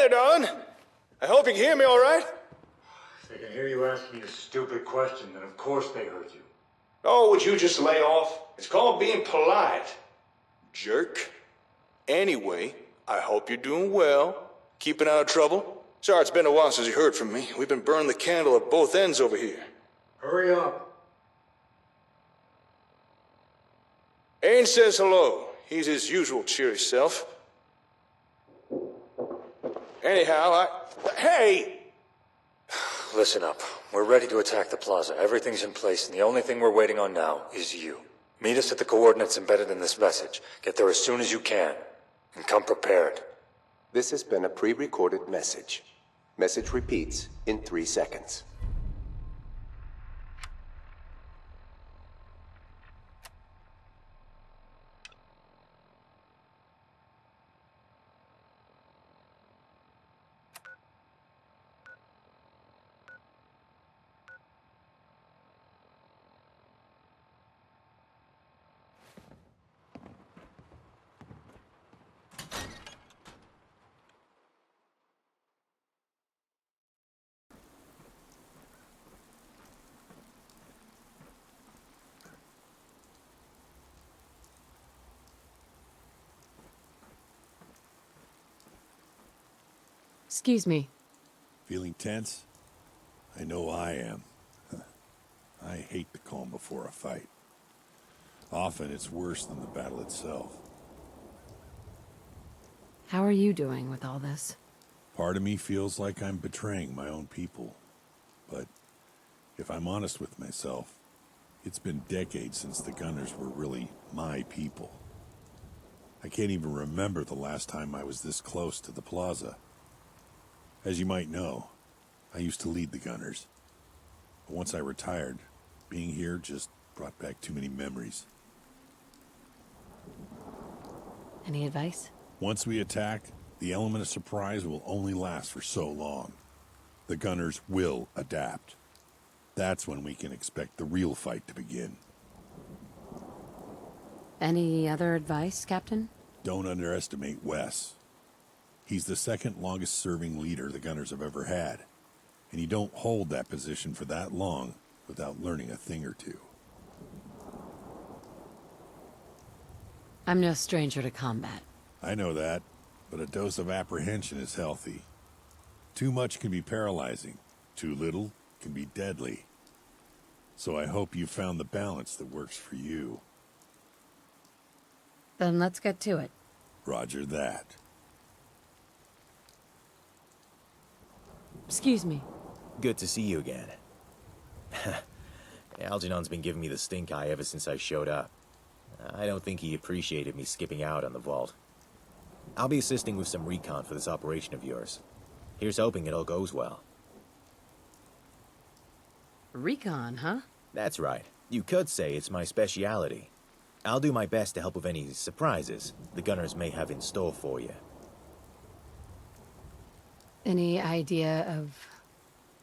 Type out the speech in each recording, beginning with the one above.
there, darling. I hope you can hear me all right. If they can hear you asking a stupid question, then of course they heard you. Oh, would you just lay off? It's called being polite. Jerk. Anyway, I hope you're doing well. Keeping out of trouble. Sorry, it's been a while since you heard from me. We've been burning the candle at both ends over here. Hurry up. Ains says hello. He's his usual cheery self. Anyhow, Hey! Listen up. We're ready to attack the plaza. Everything's in place, and the only thing we're waiting on now is you. Meet us at the coordinates embedded in this message. Get there as soon as you can. And come prepared. This has been a pre-recorded message. Message repeats in 3 seconds. Excuse me. Feeling tense? I know I am. I hate the calm before a fight. Often it's worse than the battle itself. How are you doing with all this? Part of me feels like I'm betraying my own people. But if I'm honest with myself, it's been decades since the Gunners were really my people. I can't even remember the last time I was this close to the plaza. As you might know, I used to lead the Gunners. But once I retired, being here just brought back too many memories. Any advice? Once we attack, the element of surprise will only last for so long. The Gunners will adapt. That's when we can expect the real fight to begin. Any other advice, Captain? Don't underestimate Wes. He's the second longest serving leader the Gunners have ever had. And you don't hold that position for that long without learning a thing or two. I'm no stranger to combat. I know that, but a dose of apprehension is healthy. Too much can be paralyzing. Too little can be deadly. So I hope you found the balance that works for you. Then let's get to it. Roger that. Excuse me. Good to see you again. Algernon's been giving me the stink eye ever since I showed up. I don't think he appreciated me skipping out on the vault. I'll be assisting with some recon for this operation of yours. Here's hoping it all goes well. Recon, huh? That's right. You could say it's my speciality. I'll do my best to help with any surprises the Gunners may have in store for you. Any idea of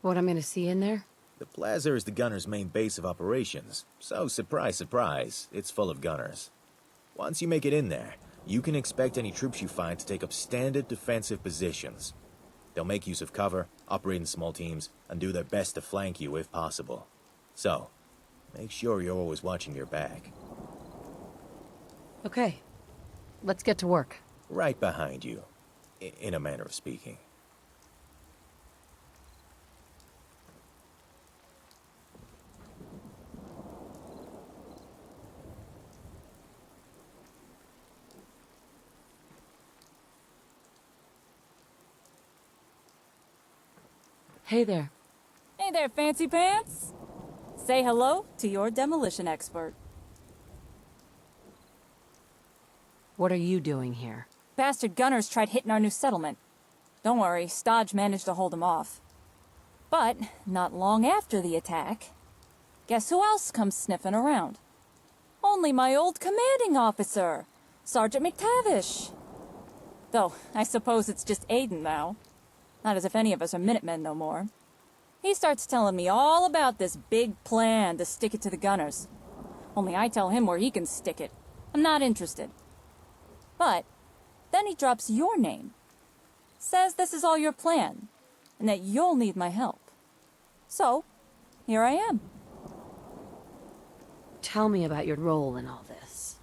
what I'm gonna see in there? The plaza is the Gunners' main base of operations, so surprise, surprise, it's full of Gunners. Once you make it in there, you can expect any troops you find to take up standard defensive positions. They'll make use of cover, operate in small teams, and do their best to flank you if possible. So, make sure you're always watching your back. Okay. Let's get to work. Right behind you, in a manner of speaking. Hey there. Hey there, fancy pants! Say hello to your demolition expert. What are you doing here? Bastard Gunners tried hitting our new settlement. Don't worry, Stodge managed to hold them off. But, not long after the attack, guess who else comes sniffing around? Only my old commanding officer, Sergeant McTavish. Though, I suppose it's just Aiden now. Not as if any of us are Minutemen no more. He starts telling me all about this big plan to stick it to the Gunners. Only I tell him where he can stick it. I'm not interested. But then he drops your name. says this is all your plan, and that you'll need my help. So, here I am. Tell me about your role in all this.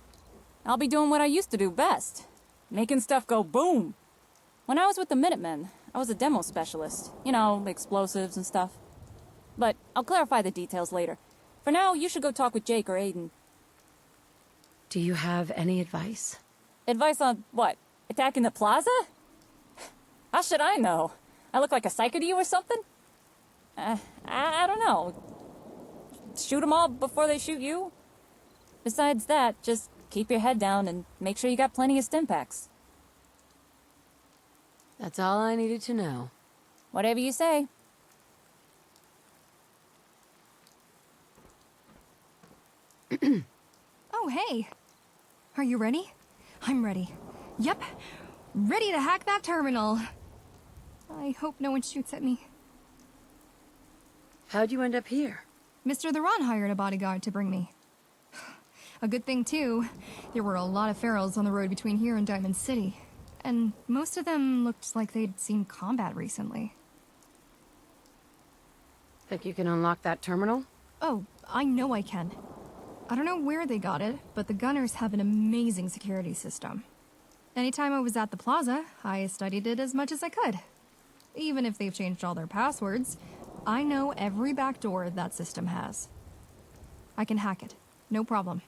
I'll be doing what I used to do best. Making stuff go boom. When I was with the Minutemen, I was a demo specialist. You know, explosives and stuff. But I'll clarify the details later. For now, you should go talk with Jake or Aiden. Do you have any advice? Advice on what? Attacking the plaza? How should I know? I look like a psycho to you or something? I don't know. Shoot them all before they shoot you? Besides that, just keep your head down and make sure you got plenty of stim packs. That's all I needed to know. Whatever you say. Oh, hey. Are you ready? I'm ready. Yep. Ready to hack that terminal. I hope no one shoots at me. How'd you end up here? Mr. Theron hired a bodyguard to bring me. A good thing, too. There were a lot of ferals on the road between here and Diamond City. And most of them looked like they'd seen combat recently. Think you can unlock that terminal? Oh, I know I can. I don't know where they got it, but the Gunners have an amazing security system. Anytime I was at the plaza, I studied it as much as I could. Even if they've changed all their passwords, I know every backdoor that system has. I can hack it, no problem.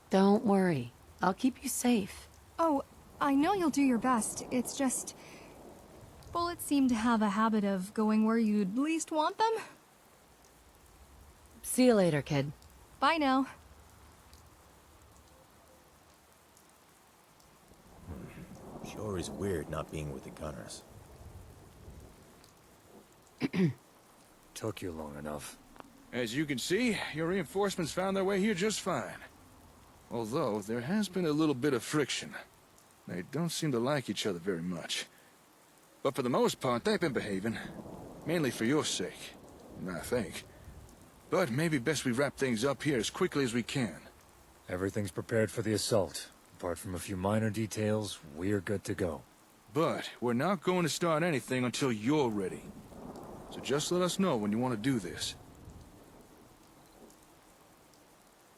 Don't worry. I'll keep you safe. Oh, I know you'll do your best. It's just... bullets seem to have a habit of going where you'd least want them. See you later, kid. Bye now. Sure is weird not being with the Gunners. Took you long enough. As you can see, your reinforcements found their way here just fine. Although, there has been a little bit of friction. They don't seem to like each other very much. But for the most part, they've been behaving. Mainly for your sake, I think. But maybe best we wrap things up here as quickly as we can. Everything's prepared for the assault. Apart from a few minor details, we're good to go. But we're not going to start anything until you're ready. So just let us know when you want to do this.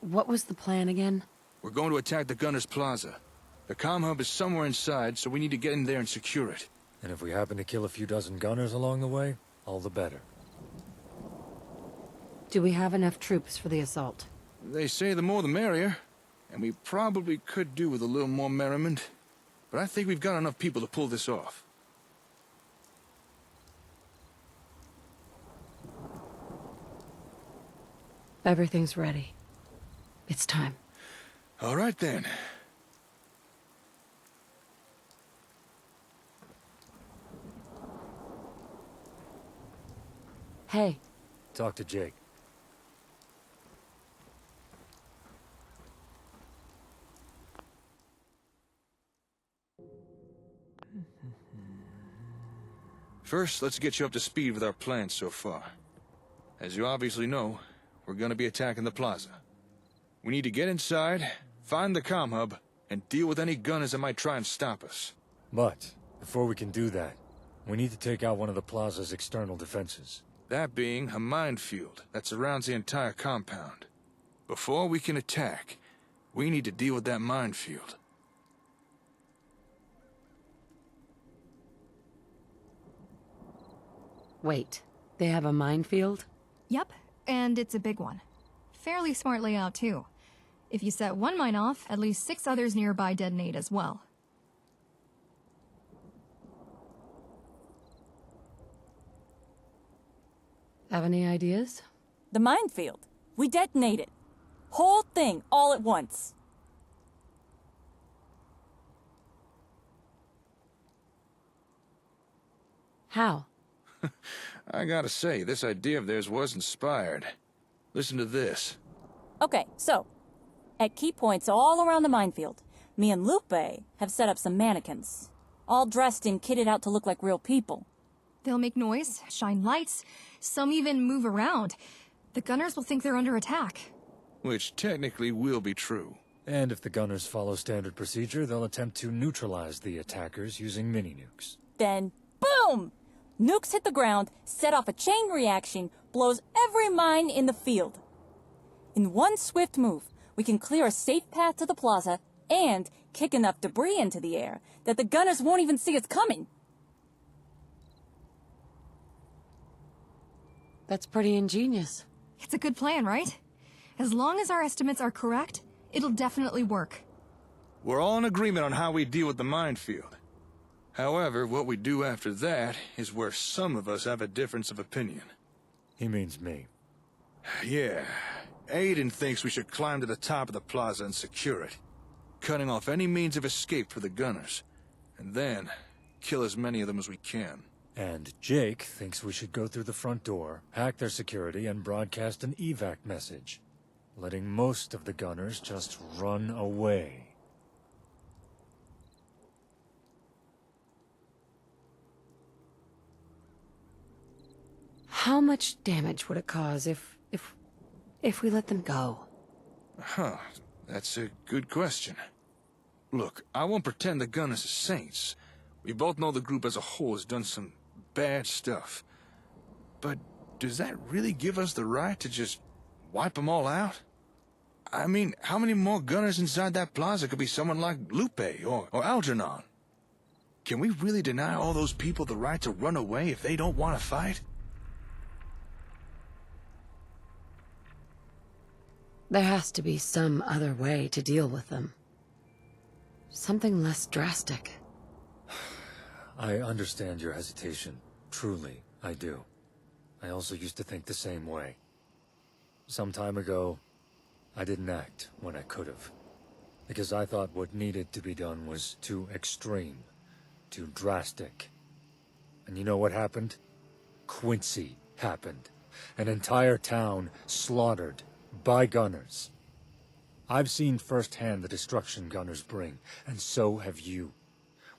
What was the plan again? We're going to attack the Gunners Plaza. The comm hub is somewhere inside, so we need to get in there and secure it. And if we happen to kill a few dozen gunners along the way, all the better. Do we have enough troops for the assault? They say the more the merrier, and we probably could do with a little more merriment. But I think we've got enough people to pull this off. Everything's ready. It's time. All right then. Hey, Talk to Jake. First, let's get you up to speed with our plans so far. As you obviously know, we're gonna be attacking the plaza. We need to get inside, find the comm hub, and deal with any gunners that might try and stop us. But, before we can do that, we need to take out one of the plaza's external defenses. That being a minefield that surrounds the entire compound. Before we can attack, we need to deal with that minefield. wait. They have a minefield? Yep, and it's a big one. Fairly smart layout, too. If you set one mine off, at least 6 others nearby detonate as well. Have any ideas? The minefield. We detonate it. Whole thing, all at once. How? I gotta say, this idea of theirs was inspired. Listen to this. Okay, so, at key points all around the minefield, me and Lupe have set up some mannequins. All dressed and kitted out to look like real people. They'll make noise, shine lights, some even move around. The gunners will think they're under attack. Which technically will be true. And if the gunners follow standard procedure, they'll attempt to neutralize the attackers using mini-nukes. Then, boom! Nukes hit the ground, set off a chain reaction, blows every mine in the field. In one swift move, we can clear a safe path to the plaza and kick enough debris into the air that the gunners won't even see us coming. That's pretty ingenious. It's a good plan, right? As long as our estimates are correct, it'll definitely work. We're all in agreement on how we deal with the minefield. However, what we do after that is where some of us have a difference of opinion. He means me. Yeah. Aiden thinks we should climb to the top of the plaza and secure it, cutting off any means of escape for the gunners, and then kill as many of them as we can. And Jake thinks we should go through the front door, hack their security, and broadcast an evac message, letting most of the gunners just run away. How much damage would it cause if we let them go? Huh, that's a good question. Look, I won't pretend the gunners are saints. We both know the group as a whole has done some bad stuff. But does that really give us the right to just wipe them all out? I mean, how many more gunners inside that plaza could be someone like Lupe or Algernon? Can we really deny all those people the right to run away if they don't want to fight? There has to be some other way to deal with them. Something less drastic. I understand your hesitation. Truly, I do. I also used to think the same way. Some time ago, I didn't act when I could have. Because I thought what needed to be done was too extreme, too drastic. And you know what happened? Quincy happened. An entire town slaughtered by gunners. I've seen firsthand the destruction gunners bring, and so have you.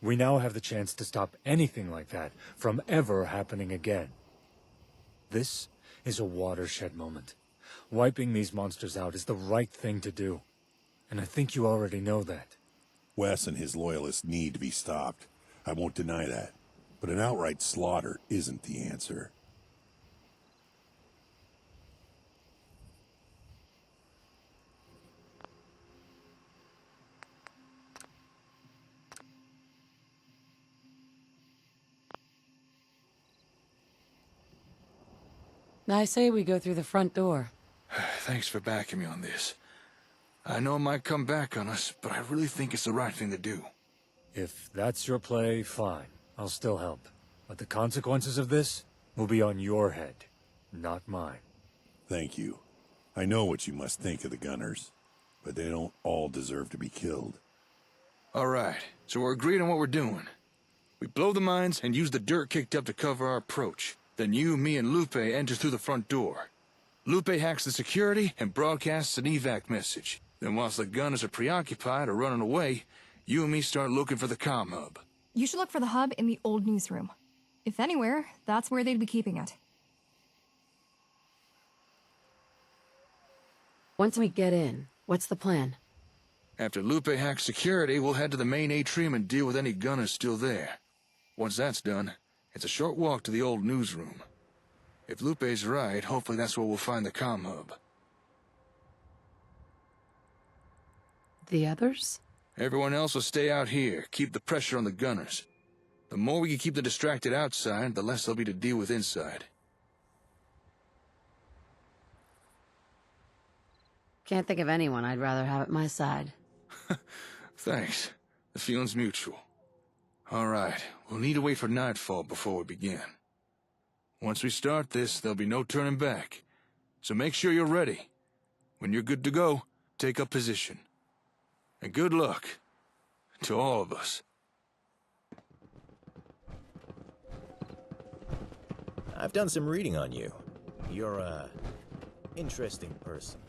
We now have the chance to stop anything like that from ever happening again. This is a watershed moment. Wiping these monsters out is the right thing to do. And I think you already know that. Wes and his loyalists need to be stopped. I won't deny that. But an outright slaughter isn't the answer. I say we go through the front door. Thanks for backing me on this. I know it might come back on us, but I really think it's the right thing to do. If that's your play, fine. I'll still help. But the consequences of this will be on your head, not mine. Thank you. I know what you must think of the gunners, but they don't all deserve to be killed. All right, so we're agreed on what we're doing. We blow the mines and use the dirt kicked up to cover our approach. Then you, me, and Lupe enter through the front door. Lupe hacks the security and broadcasts an evac message. Then whilst the gunners are preoccupied or running away, you and me start looking for the comm hub. You should look for the hub in the old newsroom. If anywhere, that's where they'd be keeping it. Once we get in, what's the plan? After Lupe hacks security, we'll head to the main atrium and deal with any gunners still there. Once that's done, it's a short walk to the old newsroom. If Lupe's right, hopefully that's where we'll find the comm hub. The others? Everyone else will stay out here, keep the pressure on the gunners. The more we can keep them distracted outside, the less there'll be to deal with inside. Can't think of anyone I'd rather have at my side. Thanks. The feeling's mutual. All right, we'll need to wait for nightfall before we begin. Once we start this, there'll be no turning back. So make sure you're ready. When you're good to go, take up position. And good luck to all of us. I've done some reading on you. You're a interesting person.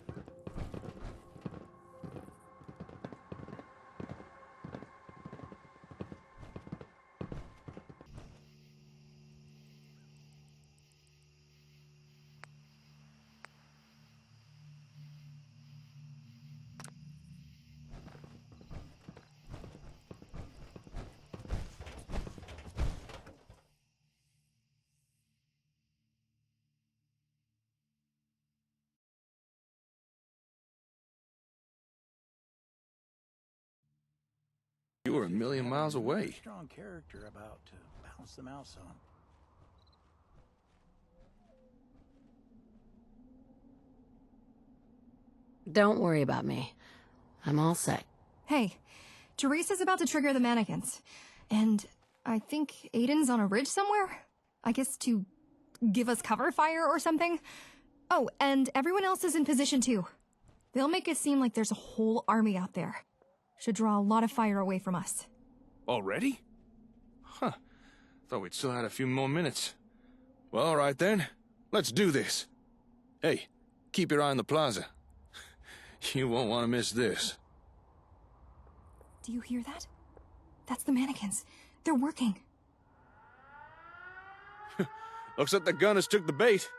You were a million miles away. Strong character about to bounce the mouse on. Don't worry about me. I'm all set. Hey, Teresa's about to trigger the mannequins. And I think Aiden's on a ridge somewhere? I guess to give us cover fire or something? Oh, and everyone else is in position too. They'll make it seem like there's a whole army out there. Should draw a lot of fire away from us. Already? Huh. Thought we'd still had a few more minutes. Well, all right then. Let's do this. Hey, keep your eye on the plaza. You won't want to miss this. Do you hear that? That's the mannequins. They're working. Looks like the gunners took the bait.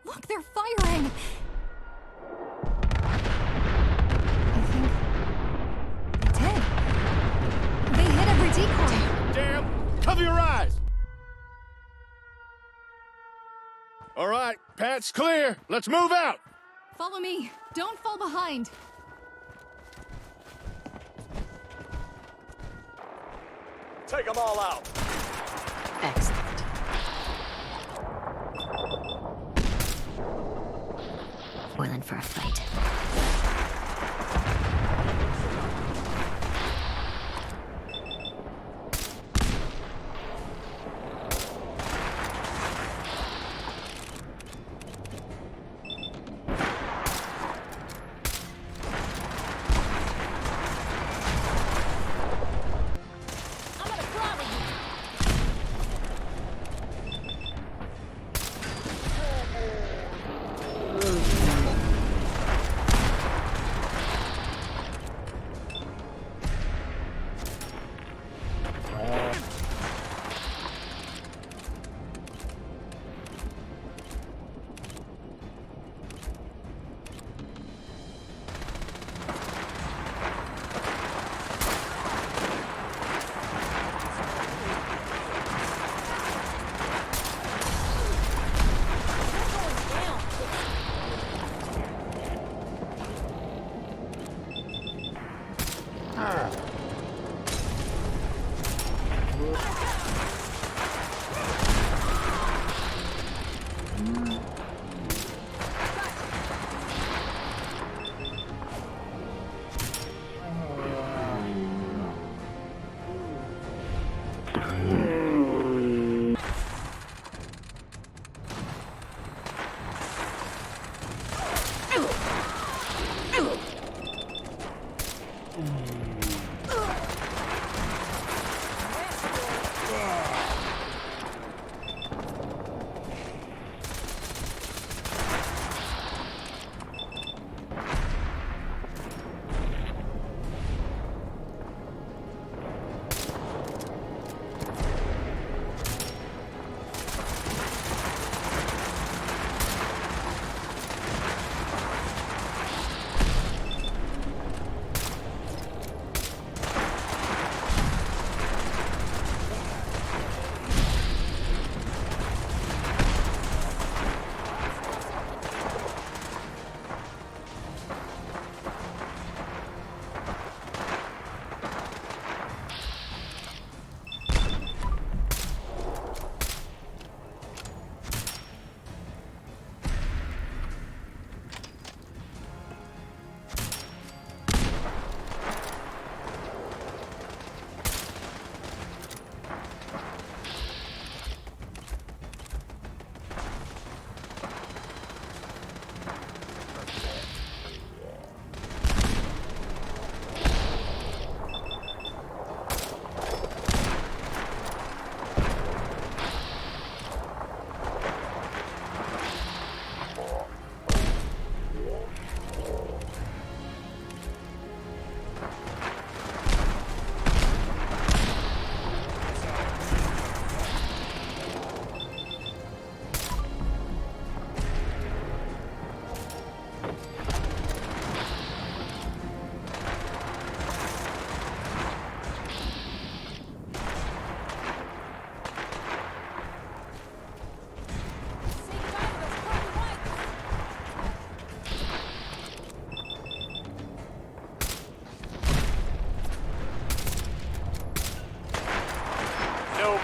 Look, they're firing! I think... they did. They hit every decoy. Damn! Cover your eyes! All right, path's clear. Let's move out! Follow me. Don't fall behind. Take them all out. Excellent. Willing for a fight.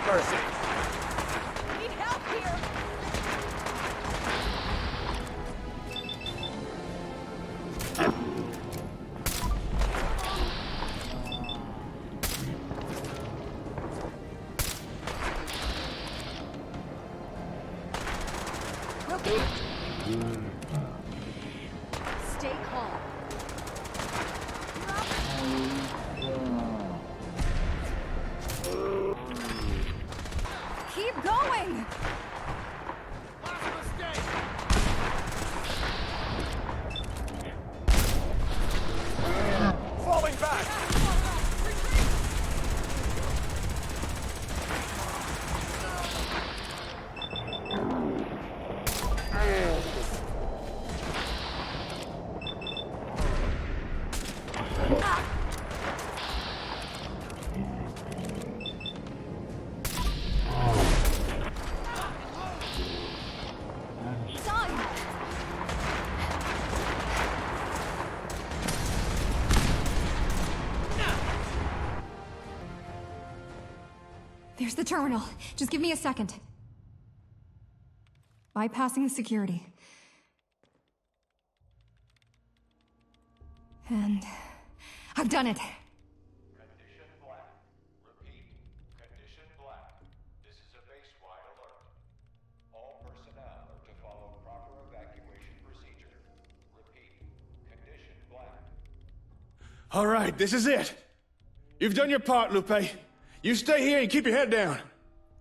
mercy. Need help here! Stay calm. Keep going! Falling back! There's the terminal. Just give me a second. Bypassing the security. And I've done it. Condition black. Repeat. Condition black. This is a base-wide alert. All personnel are to follow proper evacuation procedure. Repeat. Condition black. All right, this is it. You've done your part, Lupe. You stay here and keep your head down.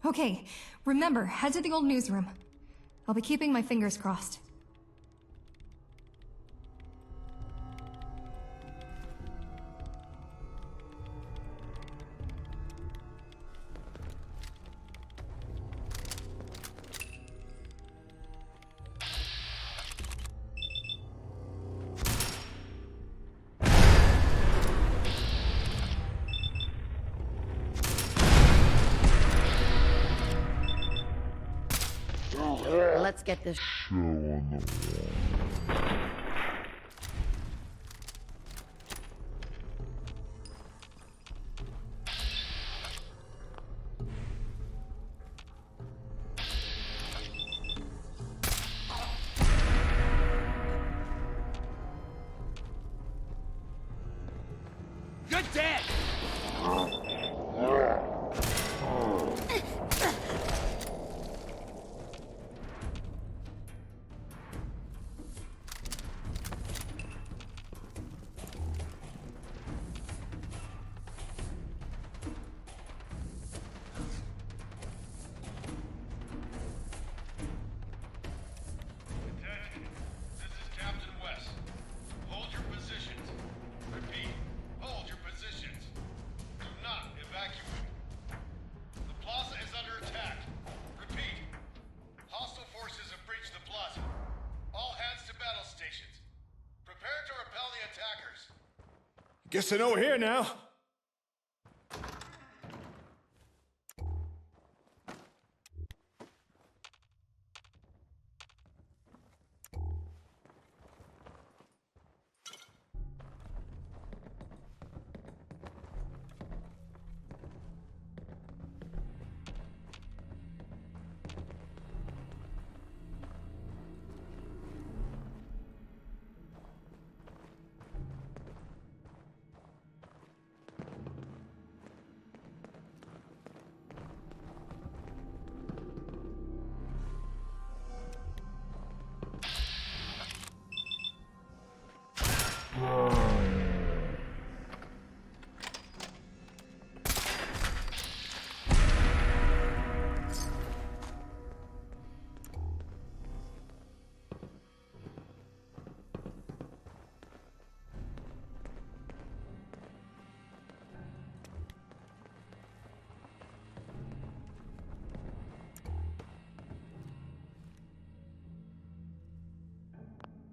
Okay, remember, head to the old newsroom. I'll be keeping my fingers crossed. Let's get this show on the wall. You're dead! Guess I know we're here now.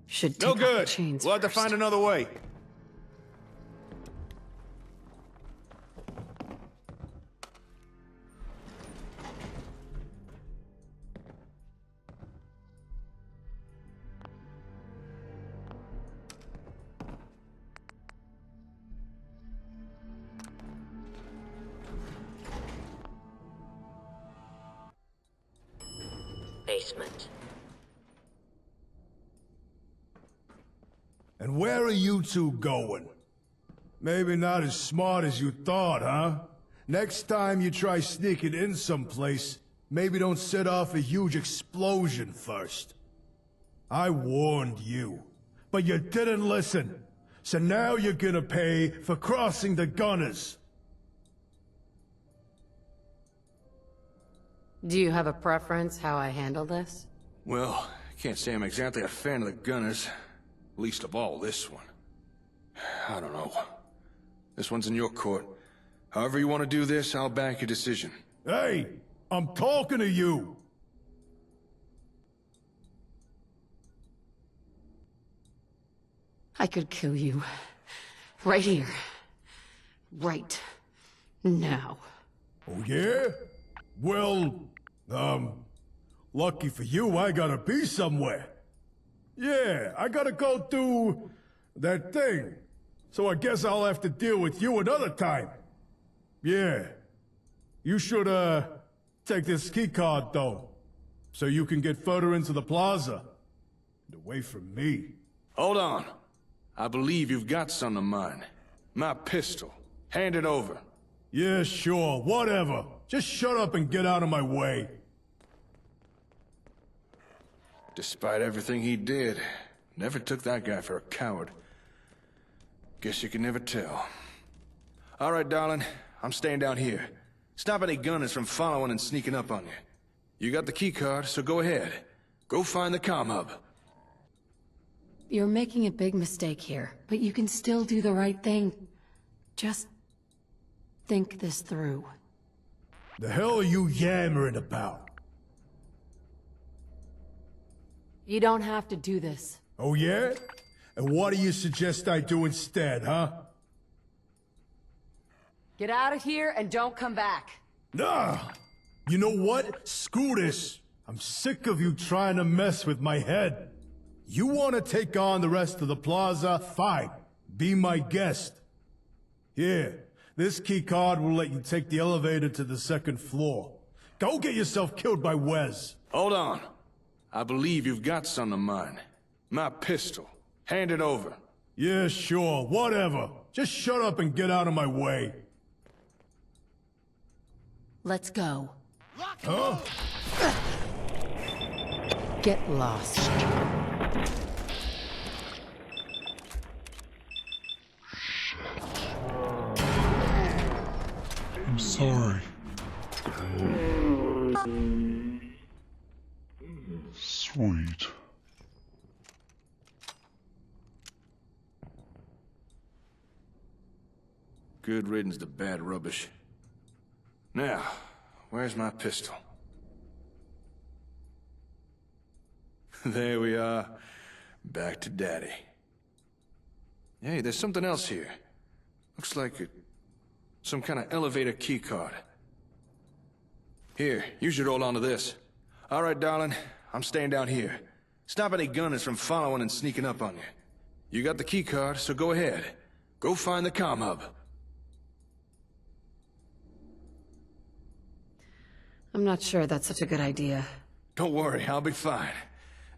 Should take No off the good. chains We'll have to first. find another way. basement. And where are you two going? Maybe not as smart as you thought, huh? Next time you try sneaking in someplace, maybe don't set off a huge explosion first. I warned you, but you didn't listen. So now you're gonna pay for crossing the gunners. Do you have a preference how I handle this? Well, can't say I'm exactly a fan of the gunners. Least of all this one. I don't know. This one's in your court. However you want to do this, I'll back your decision. Hey, I'm talking to you! I could kill you. Right here. Right now. Oh yeah? Well, lucky for you, I gotta be somewhere. Yeah, I gotta go do that thing. So I guess I'll have to deal with you another time. Yeah. You should, take this keycard, though. So you can get further into the plaza. And away from me. Hold on. I believe you've got some of mine. My pistol. Hand it over. Yeah, sure, whatever. Just shut up and get out of my way. Despite everything he did, never took that guy for a coward. Guess you can never tell. All right, darling. I'm staying down here. Stop any gunners from following and sneaking up on you. You got the key card, so go ahead. Go find the comm hub. You're making a big mistake here, but you can still do the right thing. Just think this through. The hell are you yammering about? You don't have to do this. Oh yeah? And what do you suggest I do instead, huh? Get out of here and don't come back. Nah! You know what? Screw this! I'm sick of you trying to mess with my head. You want to take on the rest of the plaza? Fine. Be my guest. Here, this key card will let you take the elevator to the second floor. Go get yourself killed by Wes. Hold on. I believe you've got some of mine. My pistol. Hand it over. Yeah, sure, whatever. Just shut up and get out of my way. Let's go. Huh? Get lost. I'm sorry. Sweet. Good riddance to bad rubbish. Now, where's my pistol? There we are. Back to Daddy. Hey, there's something else here. Looks like some kind of elevator keycard. Here, you should hold on to this. All right, darling. I'm staying down here. Stop any gunners from following and sneaking up on you. You got the keycard, so go ahead. Go find the comm hub. I'm not sure that's such a good idea. Don't worry, I'll be fine.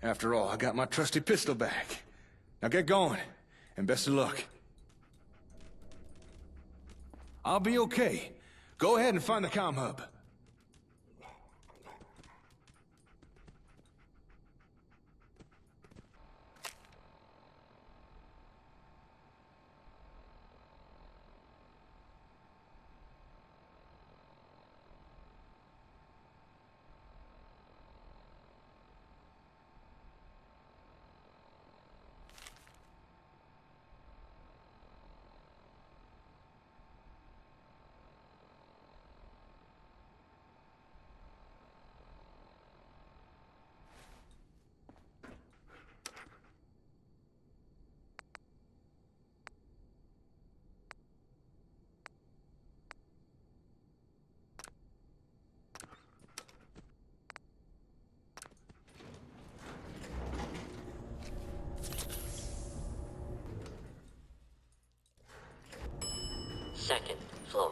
After all, I got my trusty pistol back. Now get going, and best of luck. I'll be okay. Go ahead and find the comm hub. Second floor.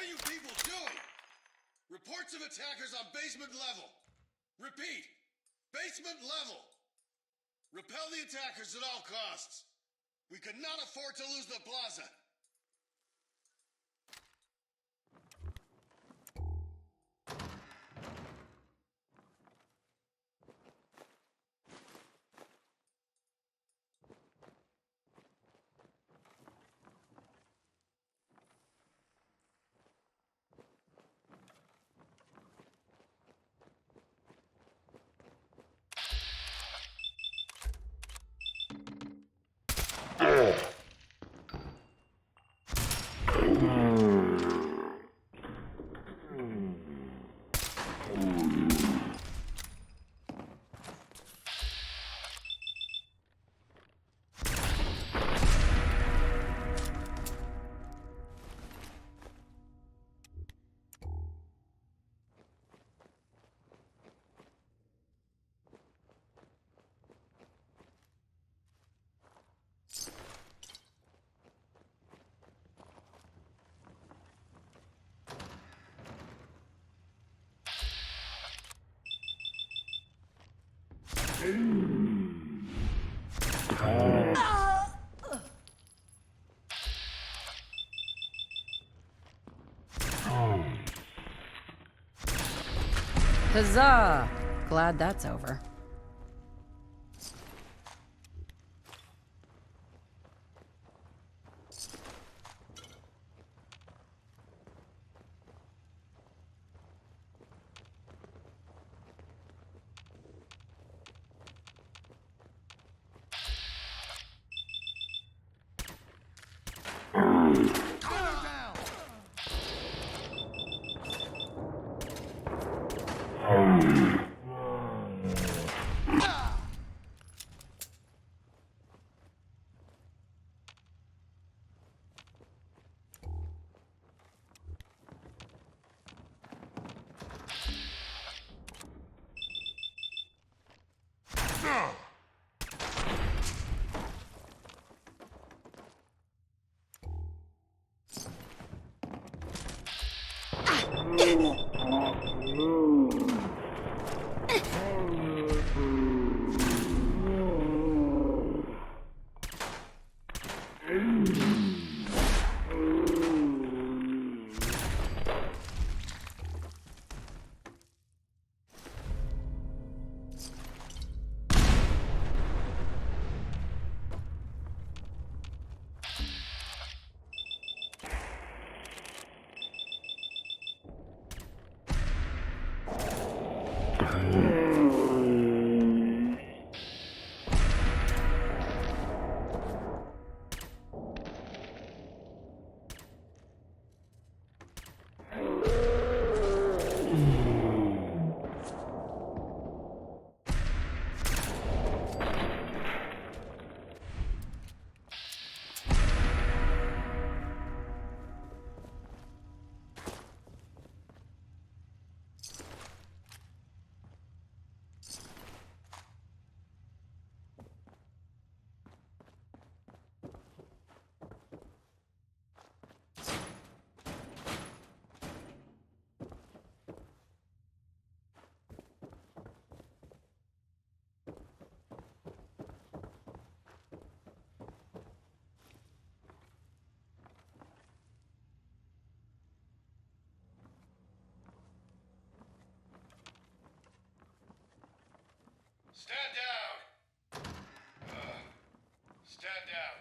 are you people doing? Reports of attackers on basement level. Repeat, basement level. Repel the attackers at all costs. We could not afford to lose the plaza. Huzzah! Glad that's over. Stand down! Stand down.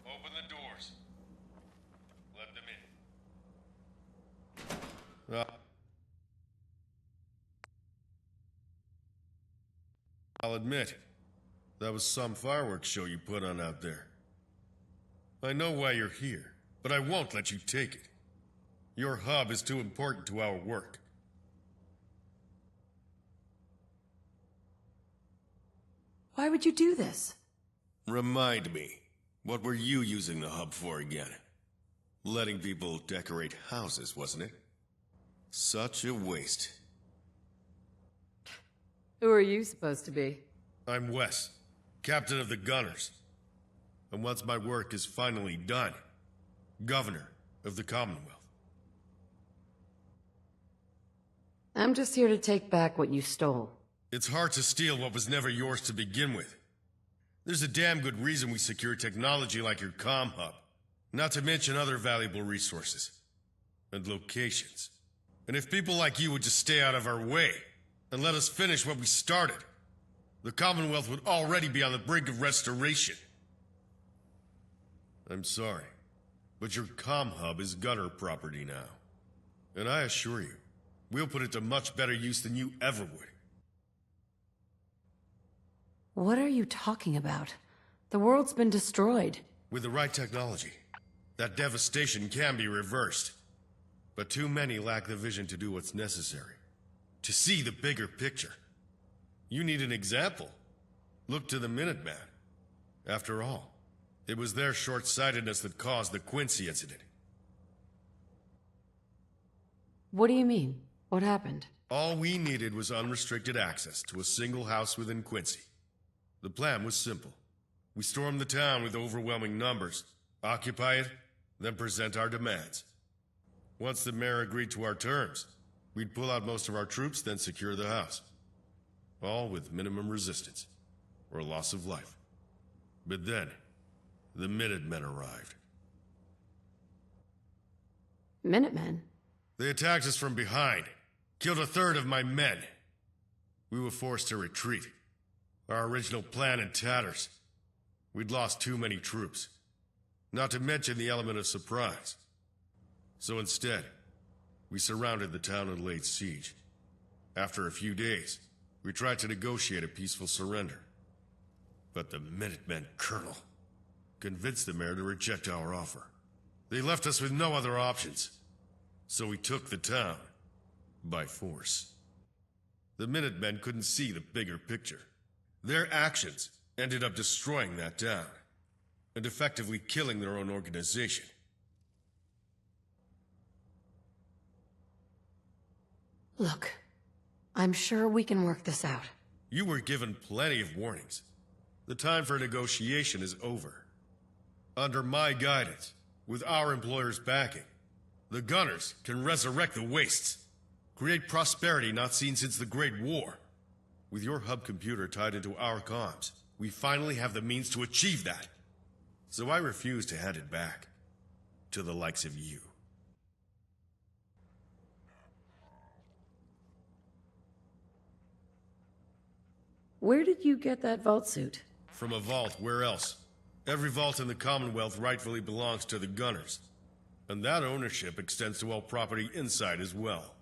Open the doors. Let them in. I'll admit, that was some fireworks show you put on out there. I know why you're here, but I won't let you take it. Your hub is too important to our work. Why would you do this? Remind me, what were you using the hub for again? Letting people decorate houses, wasn't it? Such a waste. Who are you supposed to be? I'm Wes, captain of the Gunners. And once my work is finally done, Governor of the Commonwealth. I'm just here to take back what you stole. It's hard to steal what was never yours to begin with. There's a damn good reason we secure technology like your comm hub. Not to mention other valuable resources. And locations. And if people like you would just stay out of our way, and let us finish what we started, the Commonwealth would already be on the brink of restoration. I'm sorry, but your comm hub is gunner property now. And I assure you, we'll put it to much better use than you ever would. What are you talking about? The world's been destroyed. With the right technology, that devastation can be reversed. But too many lack the vision to do what's necessary. To see the bigger picture. You need an example. Look to the Minuteman. After all, it was their short-sightedness that caused the Quincy incident. What do you mean? What happened? All we needed was unrestricted access to a single house within Quincy. The plan was simple. We storm the town with overwhelming numbers, occupy it, then present our demands. Once the mayor agreed to our terms, we'd pull out most of our troops, then secure the house. All with minimum resistance, or loss of life. But then, the Minutemen arrived. Minutemen? They attacked us from behind, killed a third of my men. We were forced to retreat. Our original plan in tatters. We'd lost too many troops. Not to mention the element of surprise. So instead, we surrounded the town and laid siege. After a few days, we tried to negotiate a peaceful surrender. But the Minutemen colonel convinced the mayor to reject our offer. They left us with no other options. So we took the town by force. The Minutemen couldn't see the bigger picture. Their actions ended up destroying that town and effectively killing their own organization. Look, I'm sure we can work this out. You were given plenty of warnings. The time for negotiation is over. Under my guidance, with our employer's backing, the Gunners can resurrect the wastes, create prosperity not seen since the Great War. With your hub computer tied into our comms, we finally have the means to achieve that. So I refuse to hand it back to the likes of you. Where did you get that vault suit? From a vault, where else? Every vault in the Commonwealth rightfully belongs to the Gunners. And that ownership extends to all property inside as well.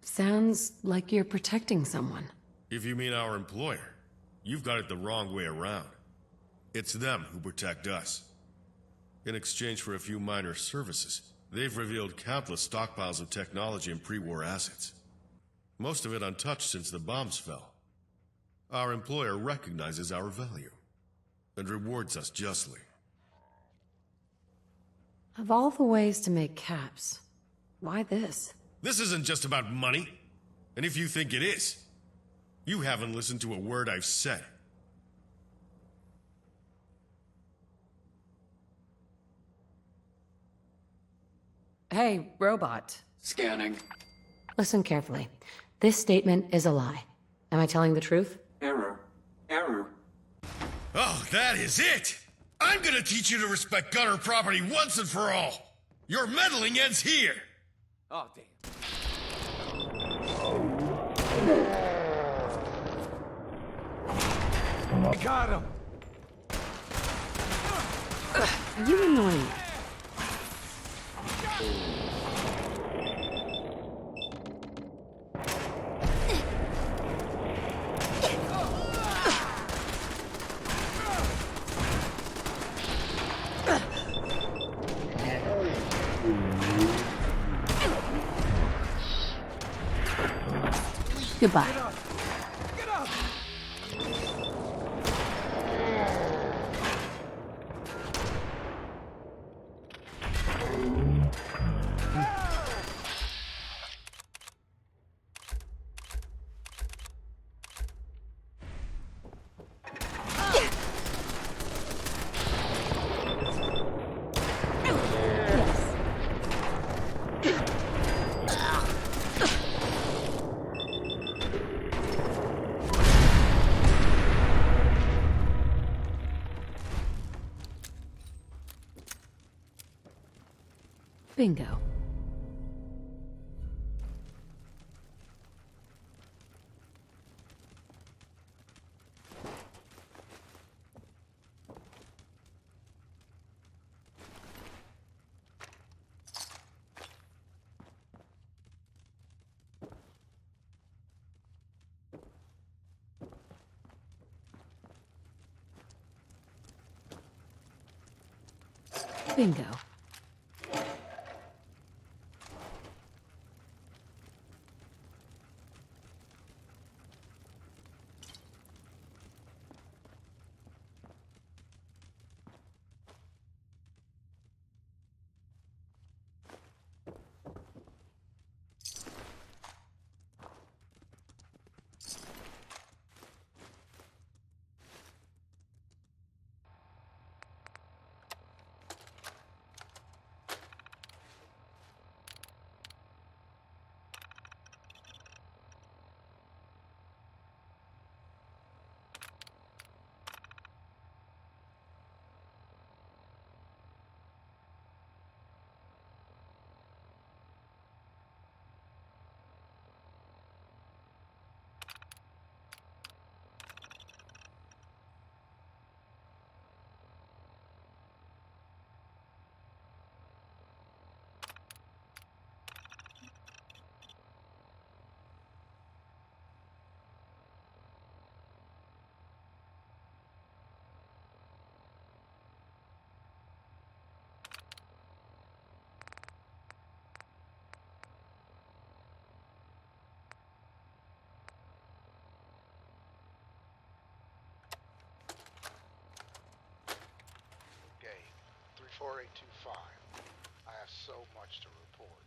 Sounds like you're protecting someone. If you mean our employer, you've got it the wrong way around. It's them who protect us. In exchange for a few minor services, they've revealed countless stockpiles of technology and pre-war assets. Most of it untouched since the bombs fell. Our employer recognizes our value and rewards us justly. Of all the ways to make caps, why this? This isn't just about money. And if you think it is, you haven't listened to a word I've said. Hey, robot. Scanning. Listen carefully. This statement is a lie. Am I telling the truth? Error. Error. Oh, that is it! I'm gonna teach you to respect Gunner property once and for all! Your meddling ends here! Oh, damn. I got him! You annoy me. Goodbye. Get up! Bingo. Bingo. Gabe, 34825. I have so much to report.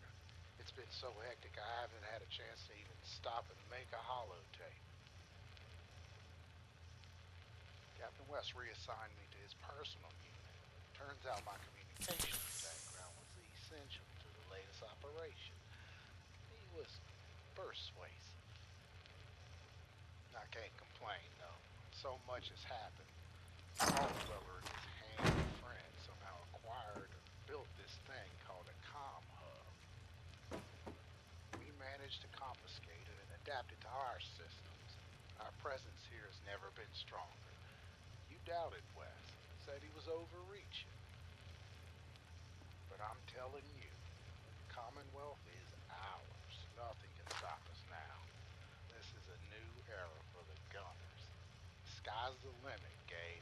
It's been so hectic I haven't had a chance to even stop and make a holotape. Captain West reassigned me to his personal unit. Turns out my communications background was essential to the latest operation. He was persuasive. I can't complain, though. So much has happened. Allweller and his handy friend somehow acquired and built this thing called a comm hub. We managed to confiscate it and adapt it to our systems. Our presence here has never been stronger. You doubted West, said he was overreaching. But I'm telling you, the Commonwealth is ours. Nothing can stop us now. This is a new era for the Gunners. Sky's the limit, Gabe.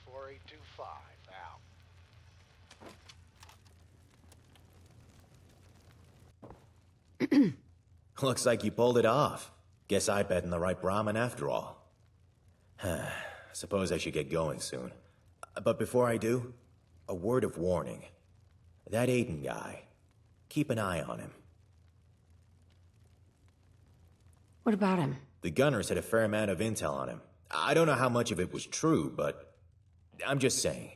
34825 out. Looks like you pulled it off. Guess I bet in the right Brahmin after all. Suppose I should get going soon. But before I do, a word of warning. That Aiden guy, keep an eye on him. What about him? The Gunners had a fair amount of intel on him. I don't know how much of it was true, but I'm just saying,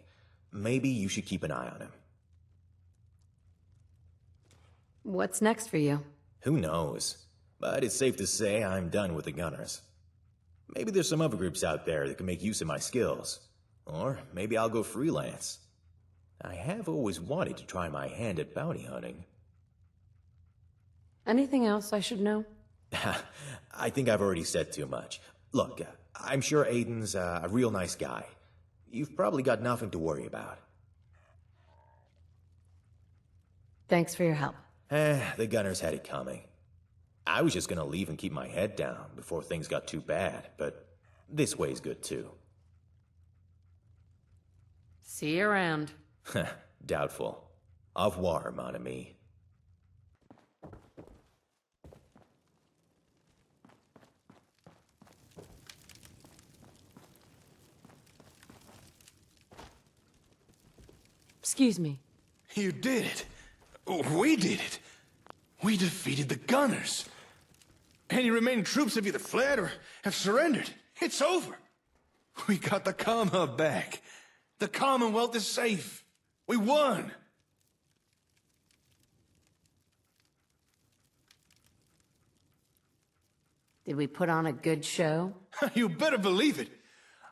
maybe you should keep an eye on him. What's next for you? Who knows? But it's safe to say I'm done with the Gunners. Maybe there's some other groups out there that can make use of my skills. Or maybe I'll go freelance. I have always wanted to try my hand at bounty hunting. Anything else I should know? I think I've already said too much. Look, I'm sure Aiden's a real nice guy. You've probably got nothing to worry about. Thanks for your help. The Gunners had it coming. I was just gonna leave and keep my head down before things got too bad, but this way's good too. See you around. Doubtful. Au revoir, mon ami. Excuse me. You did it. We did it. We defeated the Gunners. Any remaining troops have either fled or have surrendered. It's over. We got the comm hub back. The Commonwealth is safe. We won. Did we put on a good show? You better believe it.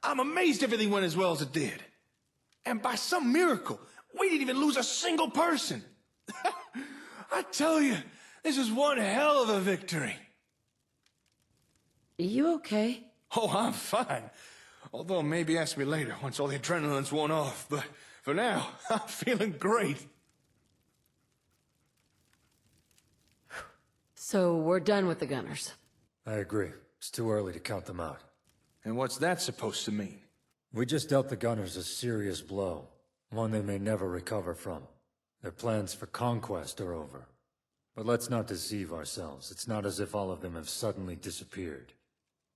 I'm amazed everything went as well as it did. And by some miracle, we didn't even lose a single person. I tell you, this is one hell of a victory. You okay? Oh, I'm fine. Although maybe ask me later once all the adrenaline's worn off. But for now, I'm feeling great. So we're done with the gunners. I agree. It's too early to count them out. And what's that supposed to mean? We just dealt the gunners a serious blow. One they may never recover from. Their plans for conquest are over. But let's not deceive ourselves. It's not as if all of them have suddenly disappeared.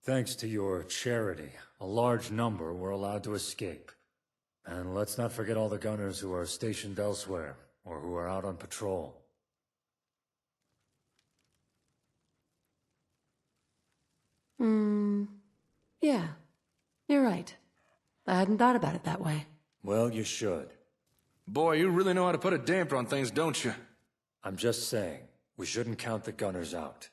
Thanks to your charity, a large number were allowed to escape. And let's not forget all the gunners who are stationed elsewhere, or who are out on patrol. Yeah. You're right. I hadn't thought about it that way. Well, you should. Boy, you really know how to put a damper on things, don't you? I'm just saying, we shouldn't count the gunners out.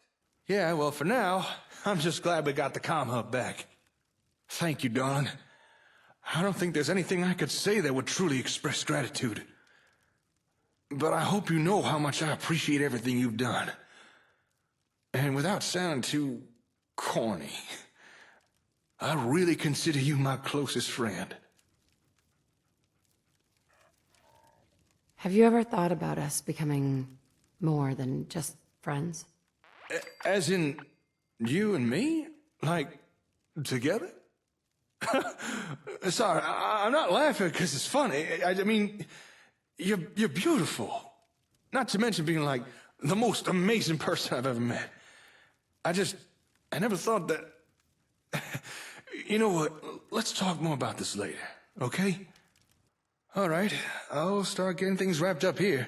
Yeah, well, for now, I'm just glad we got the comm hub back. Thank you, darling. I don't think there's anything I could say that would truly express gratitude. But I hope you know how much I appreciate everything you've done. And without sounding too corny, I really consider you my closest friend. Have you ever thought about us becoming more than just friends? As in, you and me? Like, together? Sorry, I'm not laughing because it's funny. I mean, you're beautiful. Not to mention being like the most amazing person I've ever met. I never thought that... You know what? Let's talk more about this later, okay? All right, I'll start getting things wrapped up here.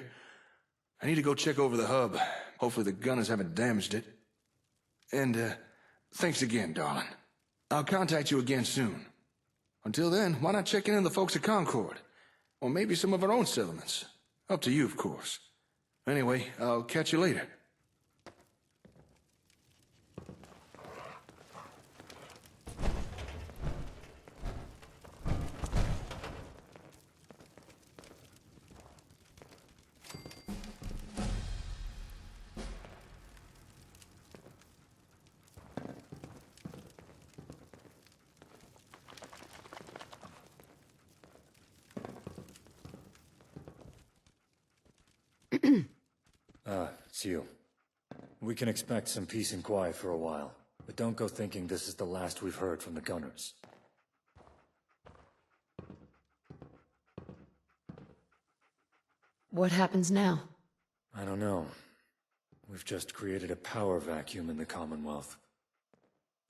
I need to go check over the hub. Hopefully the gunners haven't damaged it. And, thanks again, darling. I'll contact you again soon. Until then, why not check in on the folks at Concord? Or maybe some of our own settlements. Up to you, of course. Anyway, I'll catch you later. It's you. We can expect some peace and quiet for a while, but don't go thinking this is the last we've heard from the gunners. What happens now? I don't know. We've just created a power vacuum in the Commonwealth.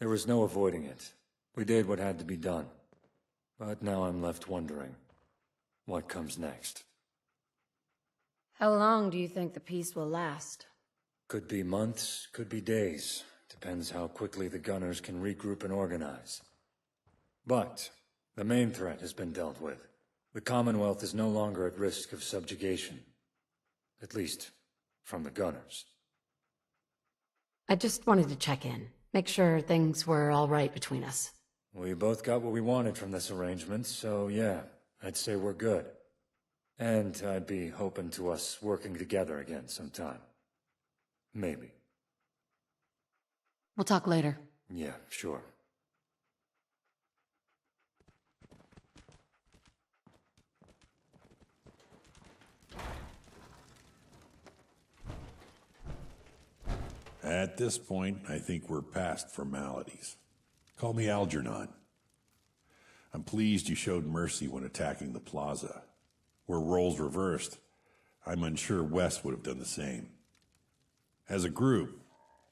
There was no avoiding it. We did what had to be done. But now I'm left wondering, what comes next? How long do you think the peace will last? Could be months, could be days. Depends how quickly the gunners can regroup and organize. But the main threat has been dealt with. The Commonwealth is no longer at risk of subjugation. At least, from the gunners. I just wanted to check in. Make sure things were all right between us. We both got what we wanted from this arrangement, so yeah, I'd say we're good. And I'd be hoping to us working together again sometime. Maybe. We'll talk later. Yeah, sure. At this point, I think we're past formalities. Call me Algernon. I'm pleased you showed mercy when attacking the plaza. Were roles reversed, I'm unsure West would have done the same. As a group,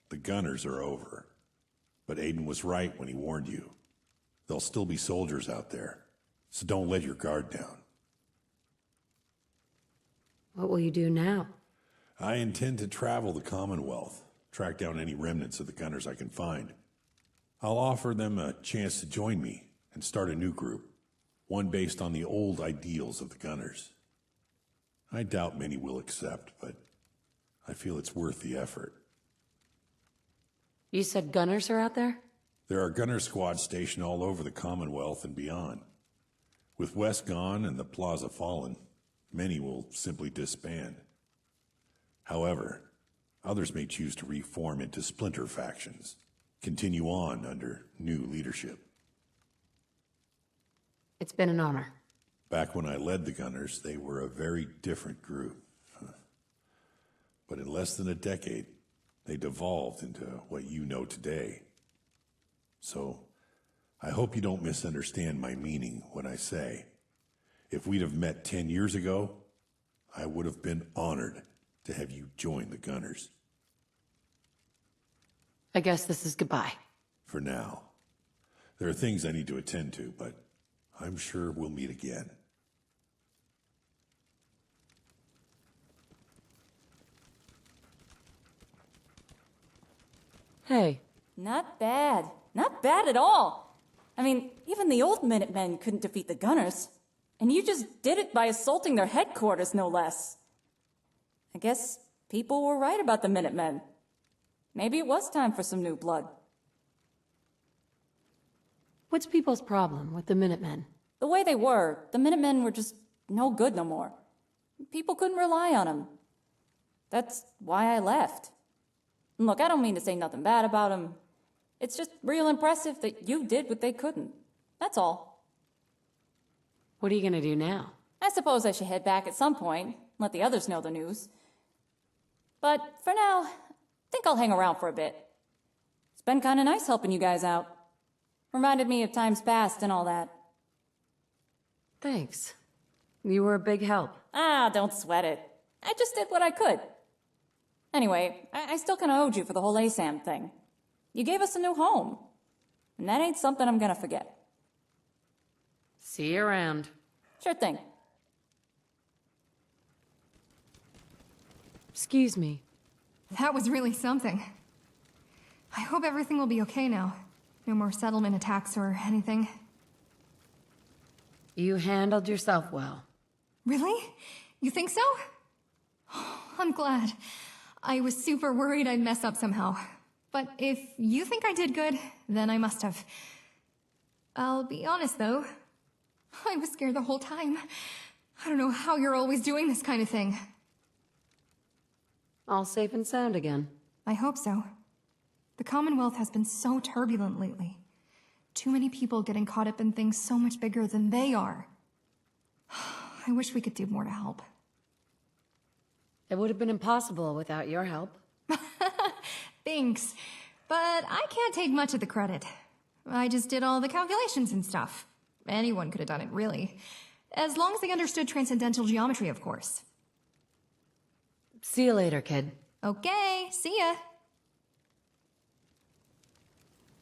the gunners are over. But Aiden was right when he warned you. There'll still be soldiers out there, so don't let your guard down. What will you do now? I intend to travel the Commonwealth, track down any remnants of the gunners I can find. I'll offer them a chance to join me and start a new group, one based on the old ideals of the gunners. I doubt many will accept, but I feel it's worth the effort. You said gunners are out there? There are gunner squads stationed all over the Commonwealth and beyond. With West gone and the plaza fallen, many will simply disband. However, others may choose to reform into splinter factions, continue on under new leadership. It's been an honor. Back when I led the Gunners, they were a very different group. But in less than a decade, they devolved into what you know today. So, I hope you don't misunderstand my meaning when I say, if we'd have met 10 years ago, I would have been honored to have you join the Gunners. I guess this is goodbye. For now. There are things I need to attend to, but I'm sure we'll meet again. Hey. Not bad. Not bad at all. I mean, even the old Minutemen couldn't defeat the Gunners. And you just did it by assaulting their headquarters, no less. I guess people were right about the Minutemen. Maybe it was time for some new blood. What's people's problem with the Minutemen? The way they were, the Minutemen were just no good no more. People couldn't rely on them. That's why I left. And look, I don't mean to say nothing bad about them. It's just real impressive that you did what they couldn't. That's all. What are you gonna do now? I suppose I should head back at some point, let the others know the news. But for now, I think I'll hang around for a bit. It's been kinda nice helping you guys out. Reminded me of times past and all that. Thanks. You were a big help. Ah, don't sweat it. I just did what I could. Anyway, I still kinda owed you for the whole ASAM thing. You gave us a new home. And that ain't something I'm gonna forget. See you around. Sure thing. Excuse me. That was really something. I hope everything will be okay now. No more settlement attacks or anything. You handled yourself well. Really? You think so? I'm glad. I was super worried I'd mess up somehow. But if you think I did good, then I must have. I'll be honest, though. I was scared the whole time. I don't know how you're always doing this kind of thing. All safe and sound again. I hope so. The Commonwealth has been so turbulent lately. Too many people getting caught up in things so much bigger than they are. I wish we could do more to help. It would have been impossible without your help. Thanks. But I can't take much of the credit. I just did all the calculations and stuff. Anyone could have done it, really. As long as they understood transcendental geometry, of course. See you later, kid. Okay, see ya.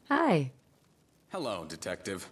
Hi. Hello, Detective.